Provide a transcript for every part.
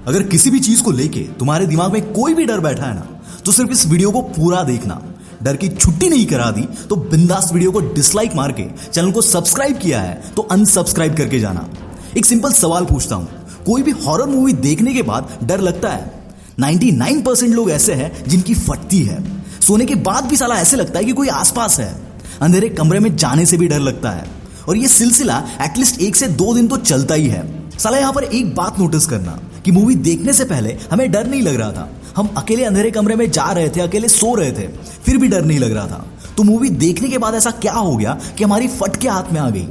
अगर किसी भी चीज को लेके तुम्हारे दिमाग में कोई भी डर बैठा है ना, तो सिर्फ इस वीडियो को पूरा देखना। डर की छुट्टी नहीं करा दी तो बिंदास वीडियो को डिसलाइक मार के चैनल को सब्सक्राइब किया है तो अनसब्सक्राइब करके जाना। एक सिंपल सवाल पूछता हूं, कोई भी हॉरर मूवी देखने के बाद डर लगता है? 99% लोग ऐसे हैं जिनकी फटती है। सोने के बाद भी साला ऐसे लगता है कि कोई आसपास है। अंधेरे कमरे में जाने से भी डर लगता है। और ये सिलसिला एटलीस्ट 1 से 2 दिन तो चलता ही है। साला यहाँ पर एक बात नोटिस करना कि मूवी देखने से पहले हमें डर नहीं लग रहा था। हम अकेले अंधेरे कमरे में जा रहे थे, अकेले सो रहे थे, फिर भी डर नहीं लग रहा था। तो मूवी देखने के बाद ऐसा क्या हो गया कि हमारी फट के हाथ में आ गई?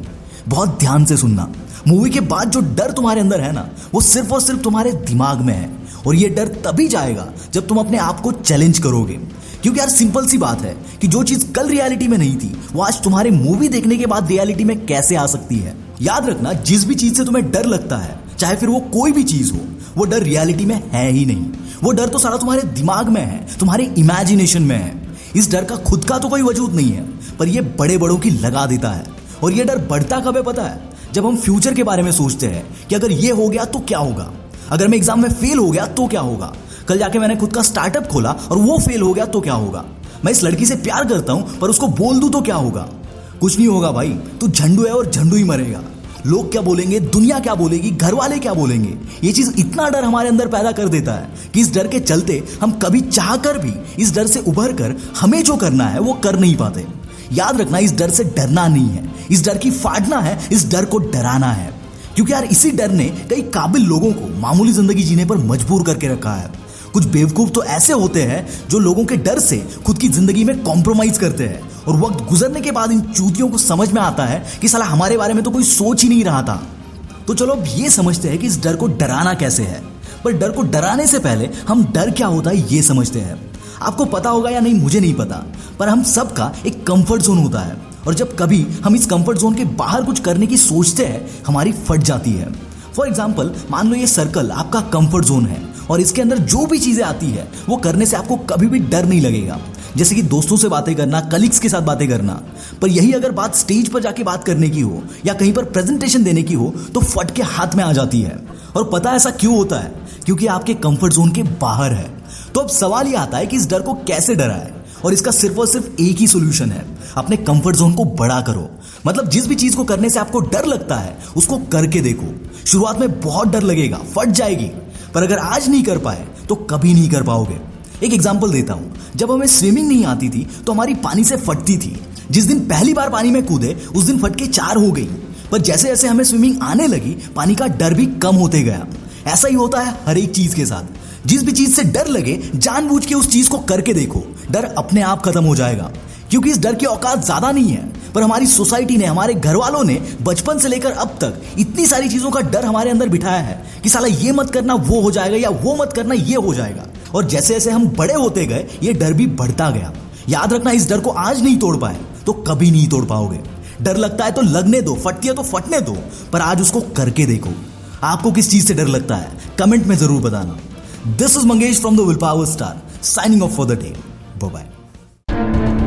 बहुत ध्यान से सुनना। मूवी के बाद जो डर तुम्हारे अंदर है ना, वो सिर्फ और सिर्फ तुम्हारे दिमाग में है। और ये डर तभी जाएगा जब तुम अपने आप को चैलेंज करोगे। क्योंकि यार सिंपल सी बात है कि जो चीज कल रियलिटी में नहीं थी, वो आज तुम्हारे मूवी देखने के बाद रियलिटी में कैसे आ सकती है। याद रखना, जिस भी चीज से तुम्हें डर लगता है, चाहे फिर वो कोई भी चीज हो, वो डर रियलिटी में है ही नहीं। वो डर तो सारा तुम्हारे दिमाग में है, तुम्हारे इमेजिनेशन में है। इस डर का खुद का तो कोई वजूद नहीं है, पर ये बड़े बड़ों की लगा देता है। और ये डर बढ़ता कब है पता है? जब हम फ्यूचर के बारे में सोचते हैं कि अगर ये हो गया तो क्या होगा, अगर मैं एग्जाम में फेल हो गया तो क्या होगा, कल जाके मैंने खुद का स्टार्टअप खोला और वो फेल हो गया तो क्या होगा, मैं इस लड़की से प्यार करता हूं पर उसको बोल दूं तो क्या होगा। कुछ नहीं होगा भाई, तू झंडू है और झंडू ही मरेगा। लोग क्या बोलेंगे, दुनिया क्या बोलेगी, घर वाले क्या बोलेंगे, ये चीज इतना डर हमारे अंदर पैदा कर देता है कि इस डर के चलते हम कभी चाहकर भी इस डर से उभर कर हमें जो करना है वो कर नहीं पाते। याद रखना, इस डर से डरना नहीं है, इस डर की फाड़ना है, इस डर को डराना है। क्योंकि यार इसी डर ने कई काबिल लोगों को मामूली जिंदगी जीने पर मजबूर करके रखा है। कुछ बेवकूफ तो ऐसे होते हैं जो लोगों के डर से खुद की जिंदगी में कॉम्प्रोमाइज करते हैं, और वक्त गुजरने के बाद इन चूतियों को समझ में आता है कि साला हमारे बारे में तो कोई सोच ही नहीं रहा था। तो चलो अब ये समझते हैं कि इस डर को डराना कैसे है। पर डर को डराने से पहले हम डर क्या होता है ये समझते हैं। आपको पता होगा या नहीं मुझे नहीं पता, पर हम सबका एक कंफर्ट जोन होता है, और जब कभी हम इस कंफर्ट जोन के बाहर कुछ करने की सोचते हैं, हमारी फट जाती है। फॉर एग्जाम्पल, मान लो ये सर्कल आपका कंफर्ट जोन है और इसके अंदर जो भी चीजें आती है वो करने से आपको कभी भी डर नहीं लगेगा। जैसे कि दोस्तों से बातें करना, कलीग्स के साथ बातें करना। पर यही अगर बात स्टेज पर जाके बात करने की हो या कहीं पर प्रेजेंटेशन देने की हो तो फट के हाथ में आ जाती है। और पता है ऐसा क्यों होता है? क्योंकि आपके कंफर्ट जोन के बाहर है। तो अब सवाल ये आता है कि इस डर को कैसे डराए, और इसका सिर्फ और सिर्फ एक ही सोल्यूशन है, अपने कंफर्ट जोन को बड़ा करो। मतलब जिस भी चीज को करने से आपको डर लगता है उसको करके देखो। शुरुआत में बहुत डर लगेगा, फट जाएगी, पर अगर आज नहीं कर पाए तो कभी नहीं कर पाओगे। एक एग्जांपल देता हूं, जब हमें स्विमिंग नहीं आती थी तो हमारी पानी से फटती थी। जिस दिन पहली बार पानी में कूदे उस दिन फट के 4 हो गई। पर जैसे जैसे हमें स्विमिंग आने लगी, पानी का डर भी कम होते गया। ऐसा ही होता है हर एक चीज के साथ। जिस भी चीज से डर लगे, जानबूझ के उस चीज को करके देखो, डर अपने आप खत्म हो जाएगा। क्योंकि इस डर की औकात ज्यादा नहीं है, पर हमारी सोसाइटी ने, हमारे घर वालों ने बचपन से लेकर अब तक इतनी सारी चीजों का डर हमारे अंदर बिठाया है कि साला ये मत करना वो हो जाएगा, या वो मत करना ये हो जाएगा। और जैसे जैसे हम बड़े होते गए ये डर भी बढ़ता गया। याद रखना, इस डर को आज नहीं तोड़ पाए तो कभी नहीं तोड़ पाओगे। डर लगता है तो लगने दो, फटती है तो फटने दो, पर आज उसको करके देखो। आपको किस चीज से डर लगता है कमेंट में जरूर बताना। This is Mangesh from the will power star, signing off for the day. Bye bye.